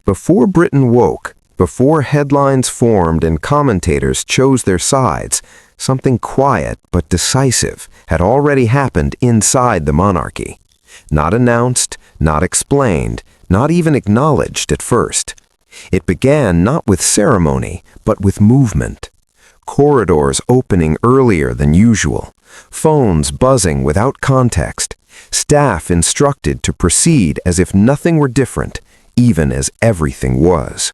Before Britain woke, before headlines formed and commentators chose their sides, something quiet but decisive had already happened inside the monarchy. Not announced, not explained, not even acknowledged at first. It began not with ceremony, but with movement. Corridors opening earlier than usual, phones buzzing without context, staff instructed to proceed as if nothing were different, even as everything was.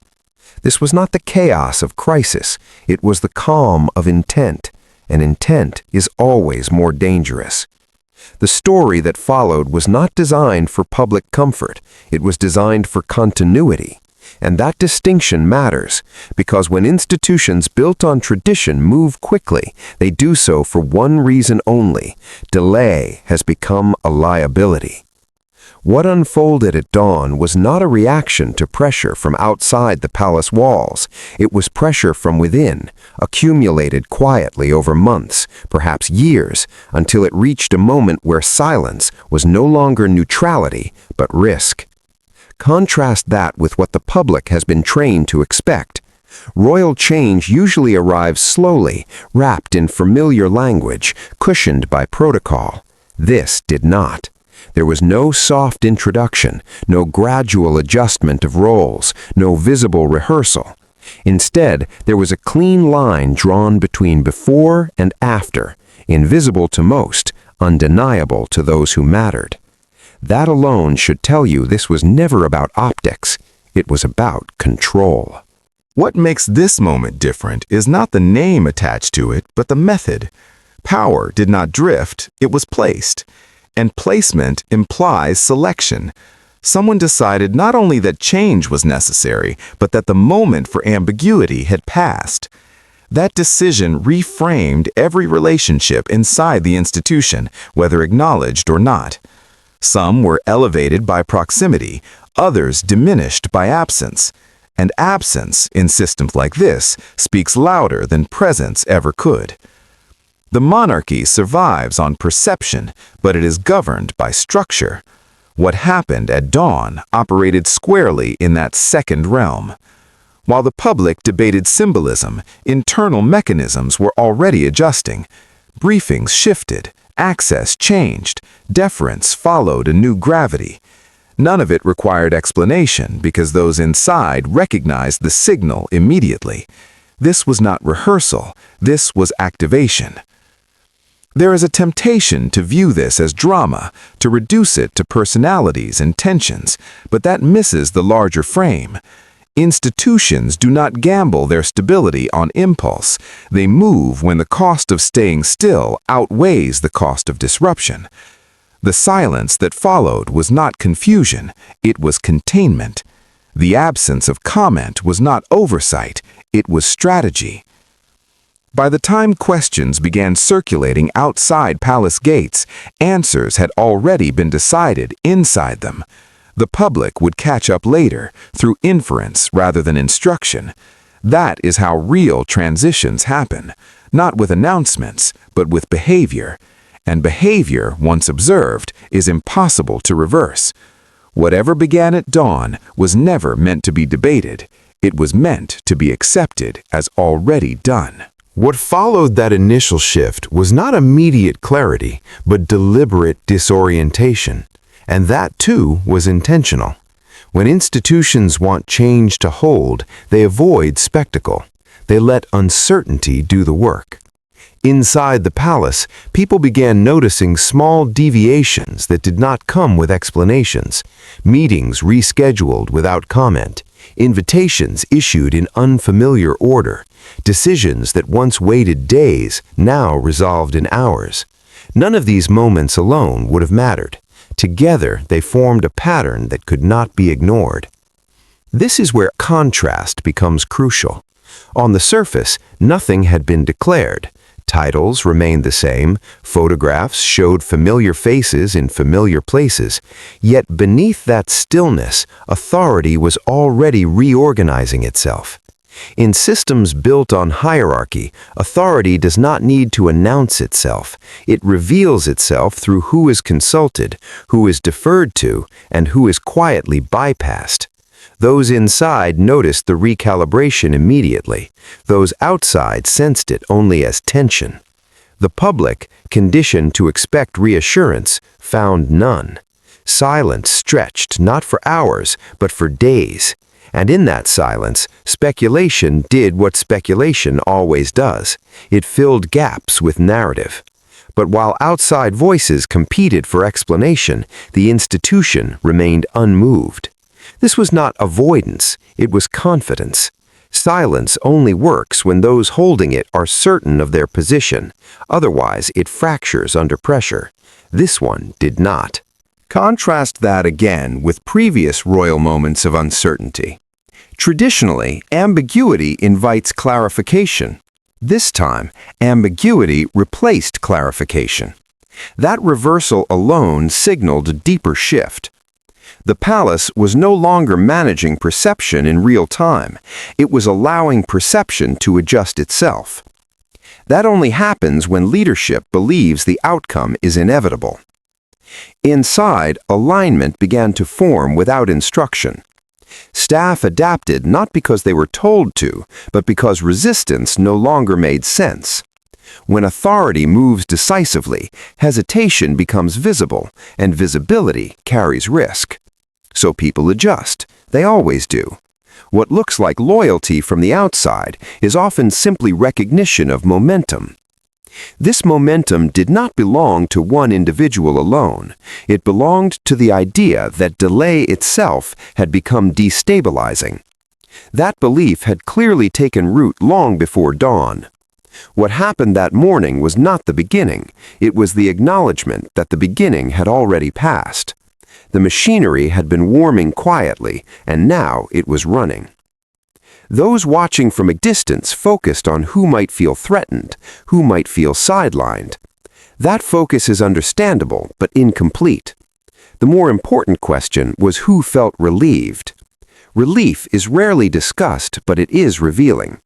This was not the chaos of crisis, it was the calm of intent, and intent is always more dangerous. The story that followed was not designed for public comfort, it was designed for continuity. And that distinction matters, because when institutions built on tradition move quickly, they do so for one reason only: delay has become a liability. What unfolded at dawn was not a reaction to pressure from outside the palace walls. It was pressure from within, accumulated quietly over months, perhaps years, until it reached a moment where silence was no longer neutrality, but risk. Contrast that with what the public has been trained to expect. Royal change usually arrives slowly, wrapped in familiar language, cushioned by protocol. This did not. There was no soft introduction, no gradual adjustment of roles, no visible rehearsal. Instead, there was a clean line drawn between before and after, invisible to most, undeniable to those who mattered. That alone should tell you this was never about optics. It was about control. What makes this moment different is not the name attached to it, but the method. Power did not drift, it was placed. And placement implies selection. Someone decided not only that change was necessary, but that the moment for ambiguity had passed. That decision reframed every relationship inside the institution, whether acknowledged or not. Some were elevated by proximity, others diminished by absence. And absence, in systems like this, speaks louder than presence ever could. The monarchy survives on perception, but it is governed by structure. What happened at dawn operated squarely in that second realm. While the public debated symbolism, internal mechanisms were already adjusting. Briefings shifted, access changed, deference followed a new gravity. None of it required explanation because those inside recognized the signal immediately. This was not rehearsal, this was activation. There is a temptation to view this as drama, to reduce it to personalities and tensions, but that misses the larger frame. Institutions do not gamble their stability on impulse. They move when the cost of staying still outweighs the cost of disruption. The silence that followed was not confusion, it was containment. The absence of comment was not oversight, it was strategy. By the time questions began circulating outside palace gates, answers had already been decided inside them. The public would catch up later, through inference rather than instruction. That is how real transitions happen, not with announcements, but with behavior. And behavior, once observed, is impossible to reverse. Whatever began at dawn was never meant to be debated. It was meant to be accepted as already done. What followed that initial shift was not immediate clarity, but deliberate disorientation. And that, too, was intentional. When institutions want change to hold, they avoid spectacle. They let uncertainty do the work. Inside the palace, people began noticing small deviations that did not come with explanations, meetings rescheduled without comment, invitations issued in unfamiliar order, decisions that once waited days now resolved in hours. None of these moments alone would have mattered. Together, they formed a pattern that could not be ignored. This is where contrast becomes crucial. On the surface, nothing had been declared. Titles remained the same, photographs showed familiar faces in familiar places, yet beneath that stillness, authority was already reorganizing itself. In systems built on hierarchy, authority does not need to announce itself. It reveals itself through who is consulted, who is deferred to, and who is quietly bypassed. Those inside noticed the recalibration immediately. Those outside sensed it only as tension. The public, conditioned to expect reassurance, found none. Silence stretched not for hours, but for days. And in that silence, speculation did what speculation always does. It filled gaps with narrative. But while outside voices competed for explanation, the institution remained unmoved. This was not avoidance, it was confidence. Silence only works when those holding it are certain of their position. Otherwise, it fractures under pressure. This one did not. Contrast that again with previous royal moments of uncertainty. Traditionally, ambiguity invites clarification. This time, ambiguity replaced clarification. That reversal alone signaled a deeper shift. The palace was no longer managing perception in real time. It was allowing perception to adjust itself. That only happens when leadership believes the outcome is inevitable. Inside, alignment began to form without instruction. Staff adapted not because they were told to, but because resistance no longer made sense. When authority moves decisively, hesitation becomes visible, and visibility carries risk. So people adjust. They always do. What looks like loyalty from the outside is often simply recognition of momentum. This momentum did not belong to one individual alone. It belonged to the idea that delay itself had become destabilizing. That belief had clearly taken root long before dawn. What happened that morning was not the beginning. It was the acknowledgement that the beginning had already passed. The machinery had been warming quietly, and now it was running. Those watching from a distance focused on who might feel threatened, who might feel sidelined. That focus is understandable, but incomplete. The more important question was who felt relieved. Relief is rarely discussed, but it is revealing.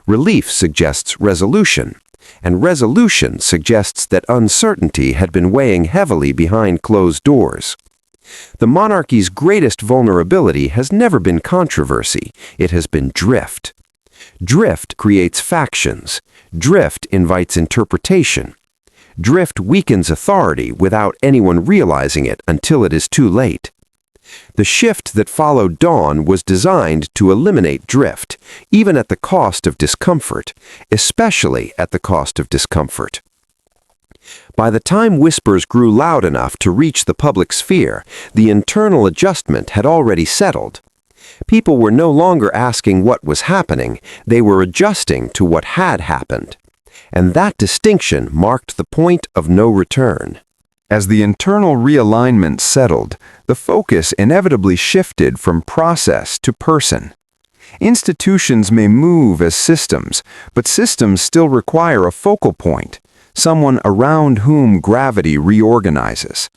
Relief suggests resolution, and resolution suggests that uncertainty had been weighing heavily behind closed doors. The monarchy's greatest vulnerability has never been controversy, it has been drift. Drift creates factions. Drift invites interpretation. Drift weakens authority without anyone realizing it until it is too late. The shift that followed dawn was designed to eliminate drift, even at the cost of discomfort, especially at the cost of discomfort. By the time whispers grew loud enough to reach the public sphere, the internal adjustment had already settled. People were no longer asking what was happening, they were adjusting to what had happened. And that distinction marked the point of no return. As the internal realignment settled, the focus inevitably shifted from process to person. Institutions may move as systems, but systems still require a focal point, someone around whom gravity reorganizes.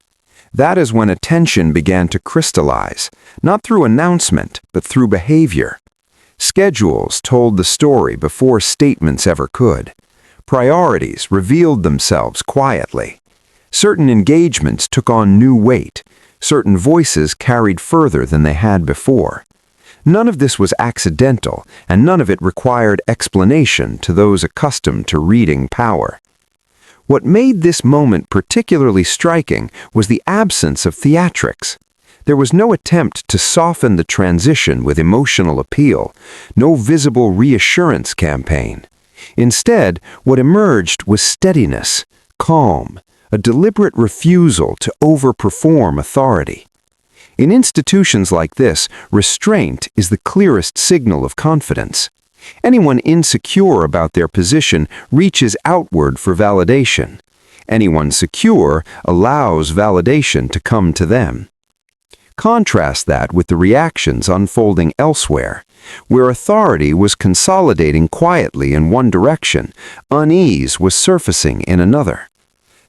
That is when attention began to crystallize, not through announcement, but through behavior. Schedules told the story before statements ever could. Priorities revealed themselves quietly. Certain engagements took on new weight. Certain voices carried further than they had before. None of this was accidental, and none of it required explanation to those accustomed to reading power. What made this moment particularly striking was the absence of theatrics. There was no attempt to soften the transition with emotional appeal, no visible reassurance campaign. Instead, what emerged was steadiness, calm, a deliberate refusal to overperform authority. In institutions like this, restraint is the clearest signal of confidence. Anyone insecure about their position reaches outward for validation. Anyone secure allows validation to come to them. Contrast that with the reactions unfolding elsewhere, where authority was consolidating quietly in one direction, unease was surfacing in another.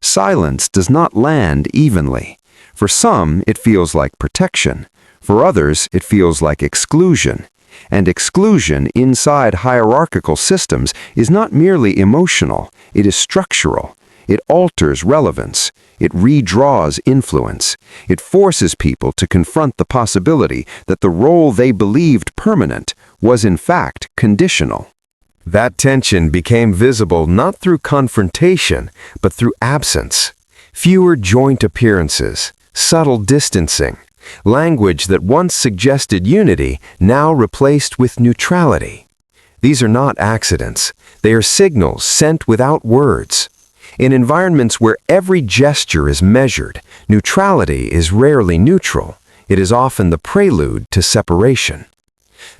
Silence does not land evenly. For some, it feels like protection. For others, it feels like exclusion. And exclusion inside hierarchical systems is not merely emotional, it is structural. It alters relevance. It redraws influence. It forces people to confront the possibility that the role they believed permanent was in fact conditional. That tension became visible not through confrontation, but through absence. Fewer joint appearances, subtle distancing, language that once suggested unity now replaced with neutrality. These are not accidents. They are signals sent without words. In environments where every gesture is measured, neutrality is rarely neutral. It is often the prelude to separation.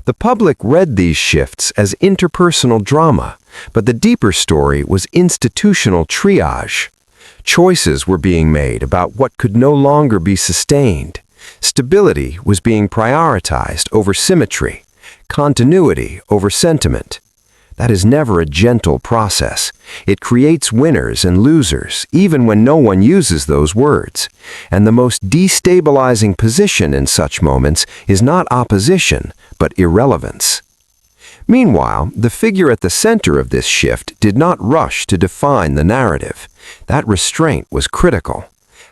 The public read these shifts as interpersonal drama, but the deeper story was institutional triage. Choices were being made about what could no longer be sustained. Stability was being prioritized over symmetry, continuity over sentiment. That is never a gentle process. It creates winners and losers, even when no one uses those words. And the most destabilizing position in such moments is not opposition, but irrelevance. Meanwhile, the figure at the center of this shift did not rush to define the narrative. That restraint was critical.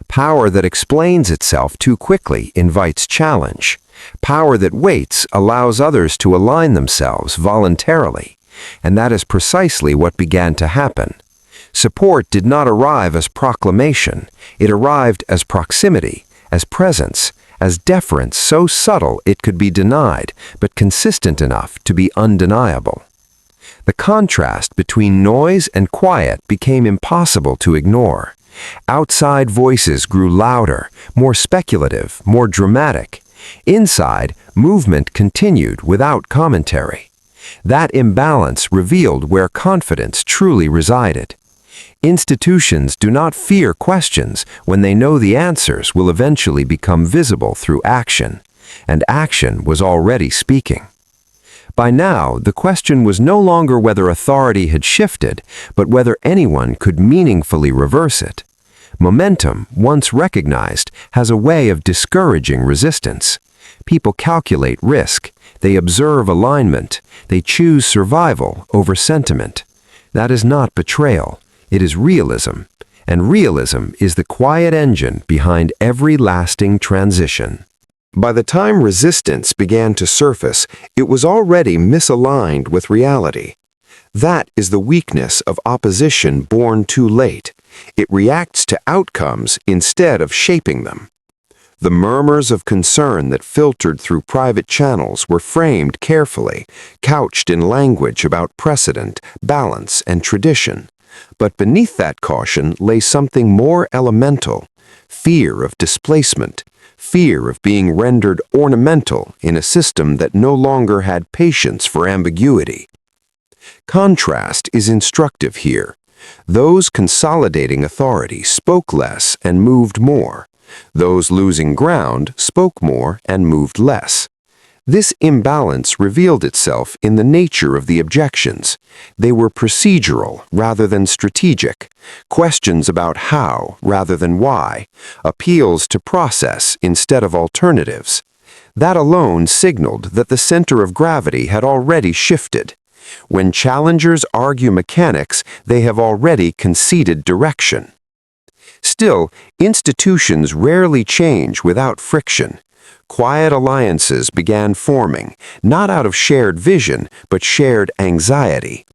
Power that explains itself too quickly invites challenge. Power that waits allows others to align themselves voluntarily. And that is precisely what began to happen. Support did not arrive as proclamation. It arrived as proximity, as presence, as deference so subtle it could be denied, but consistent enough to be undeniable. The contrast between noise and quiet became impossible to ignore. Outside voices grew louder, more speculative, more dramatic. Inside, movement continued without commentary. That imbalance revealed where confidence truly resided. Institutions do not fear questions when they know the answers will eventually become visible through action, and action was already speaking. By now, the question was no longer whether authority had shifted, but whether anyone could meaningfully reverse it. Momentum, once recognized, has a way of discouraging resistance. People calculate risk. They observe alignment. They choose survival over sentiment. That is not betrayal. It is realism. And realism is the quiet engine behind every lasting transition. By the time resistance began to surface, it was already misaligned with reality. That is the weakness of opposition born too late. It reacts to outcomes instead of shaping them. The murmurs of concern that filtered through private channels were framed carefully, couched in language about precedent, balance, and tradition. But beneath that caution lay something more elemental: fear of displacement, fear of being rendered ornamental in a system that no longer had patience for ambiguity. Contrast is instructive here. Those consolidating authority spoke less and moved more. Those losing ground spoke more and moved less. This imbalance revealed itself in the nature of the objections. They were procedural rather than strategic, questions about how rather than why, appeals to process instead of alternatives. That alone signaled that the center of gravity had already shifted. When challengers argue mechanics, they have already conceded direction. Still, institutions rarely change without friction. Quiet alliances began forming, not out of shared vision, but shared anxiety.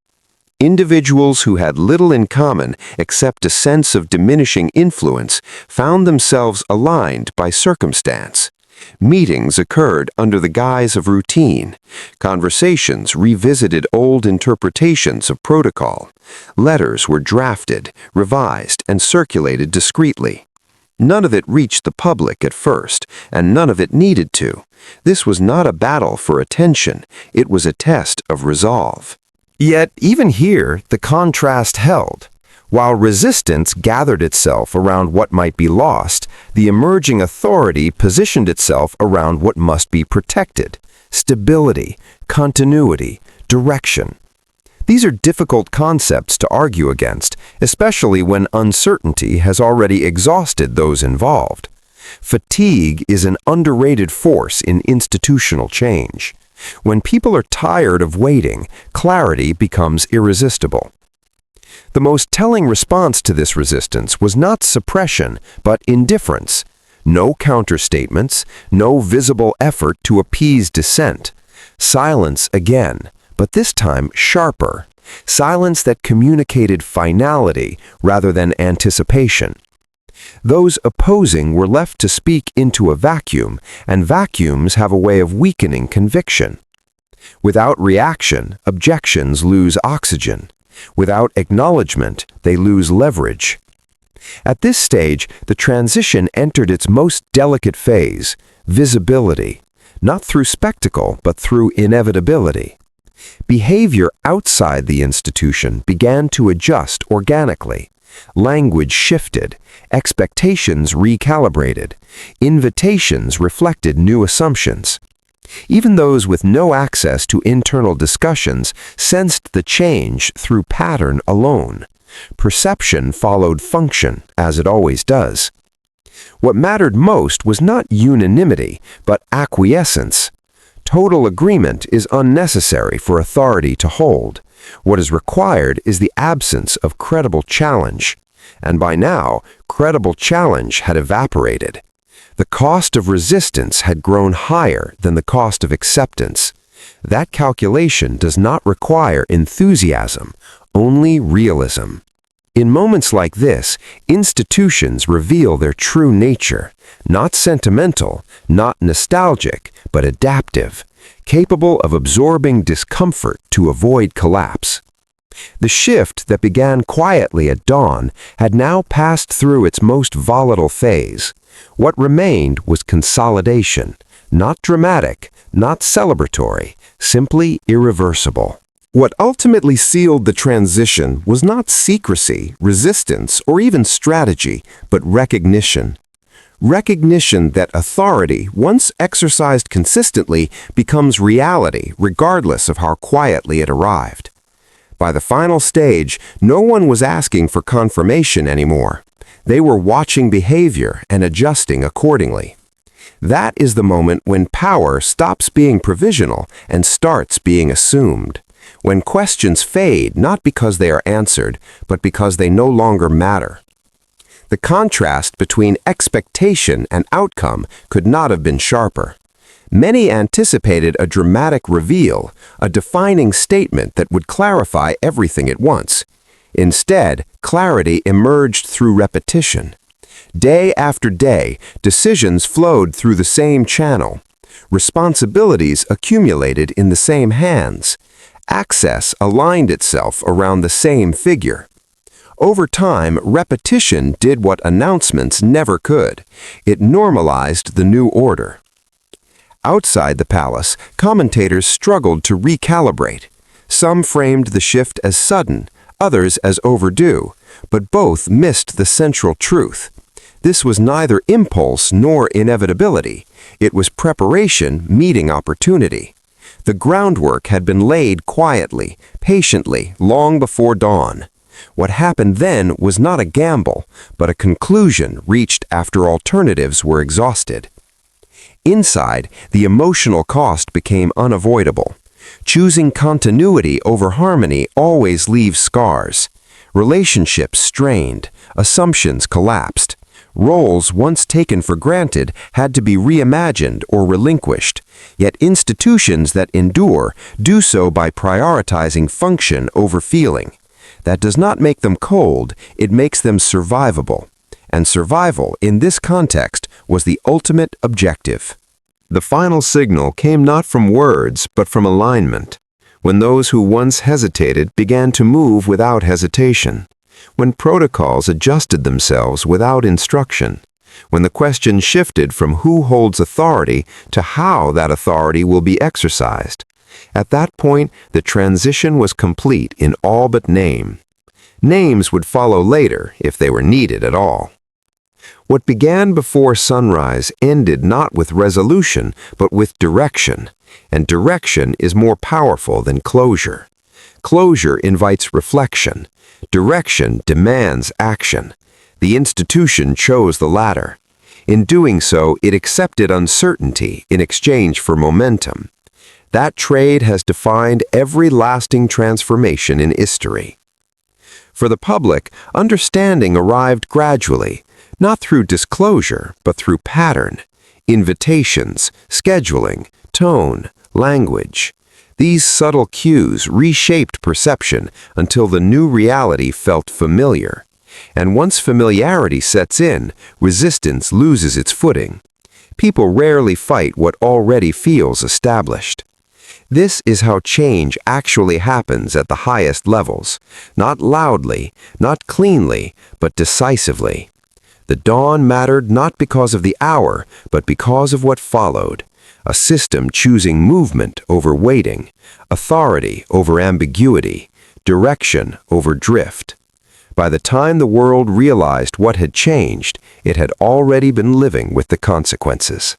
Individuals who had little in common except a sense of diminishing influence found themselves aligned by circumstance. Meetings occurred under the guise of routine. Conversations revisited old interpretations of protocol. Letters were drafted, revised, and circulated discreetly. None of it reached the public at first, and none of it needed to. This was not a battle for attention. It was a test of resolve. Yet, even here, the contrast held. While resistance gathered itself around what might be lost, the emerging authority positioned itself around what must be protected: stability, continuity, direction. These are difficult concepts to argue against, especially when uncertainty has already exhausted those involved. Fatigue is an underrated force in institutional change. When people are tired of waiting, clarity becomes irresistible. The most telling response to this resistance was not suppression, but indifference. No counterstatements, no visible effort to appease dissent. Silence again, but this time sharper. Silence that communicated finality rather than anticipation. Those opposing were left to speak into a vacuum, and vacuums have a way of weakening conviction. Without reaction, objections lose oxygen. Without acknowledgement, they lose leverage. At this stage, the transition entered its most delicate phase, visibility, not through spectacle, but through inevitability. Behavior outside the institution began to adjust organically. Language shifted, expectations recalibrated, invitations reflected new assumptions. Even those with no access to internal discussions sensed the change through pattern alone. Perception followed function, as it always does. What mattered most was not unanimity, but acquiescence. Total agreement is unnecessary for authority to hold. What is required is the absence of credible challenge. And by now, credible challenge had evaporated. The cost of resistance had grown higher than the cost of acceptance. That calculation does not require enthusiasm, only realism. In moments like this, institutions reveal their true nature, not sentimental, not nostalgic, but adaptive, capable of absorbing discomfort to avoid collapse. The shift that began quietly at dawn had now passed through its most volatile phase. What remained was consolidation, not dramatic, not celebratory, simply irreversible. What ultimately sealed the transition was not secrecy, resistance, or even strategy, but recognition. Recognition that authority, once exercised consistently, becomes reality regardless of how quietly it arrived. By the final stage, no one was asking for confirmation anymore. They were watching behavior and adjusting accordingly. That is the moment when power stops being provisional and starts being assumed. When questions fade not because they are answered, but because they no longer matter. The contrast between expectation and outcome could not have been sharper. Many anticipated a dramatic reveal, a defining statement that would clarify everything at once. Instead, clarity emerged through repetition. Day after day, decisions flowed through the same channel. Responsibilities accumulated in the same hands. Access aligned itself around the same figure. Over time, repetition did what announcements never could. It normalized the new order. Outside the palace, commentators struggled to recalibrate. Some framed the shift as sudden, others as overdue, but both missed the central truth. This was neither impulse nor inevitability. It was preparation meeting opportunity. The groundwork had been laid quietly, patiently, long before dawn. What happened then was not a gamble, but a conclusion reached after alternatives were exhausted. Inside, the emotional cost became unavoidable. Choosing continuity over harmony always leaves scars. Relationships strained, assumptions collapsed. Roles once taken for granted had to be reimagined or relinquished, yet institutions that endure do so by prioritizing function over feeling. That does not make them cold, it makes them survivable. And survival, in this context, was the ultimate objective. The final signal came not from words, but from alignment, when those who once hesitated began to move without hesitation, when protocols adjusted themselves without instruction, when the question shifted from who holds authority to how that authority will be exercised. At that point, the transition was complete in all but name. Names would follow later, if they were needed at all. What began before sunrise ended not with resolution, but with direction, and direction is more powerful than closure. Closure invites reflection. Direction demands action. The institution chose the latter. In doing so, it accepted uncertainty in exchange for momentum. That trade has defined every lasting transformation in history. For the public, understanding arrived gradually, not through disclosure, but through pattern, invitations, scheduling, tone, language. These subtle cues reshaped perception until the new reality felt familiar. And once familiarity sets in, resistance loses its footing. People rarely fight what already feels established. This is how change actually happens at the highest levels, not loudly, not cleanly, but decisively. The dawn mattered not because of the hour, but because of what followed. A system choosing movement over waiting, authority over ambiguity, direction over drift. By the time the world realized what had changed, it had already been living with the consequences.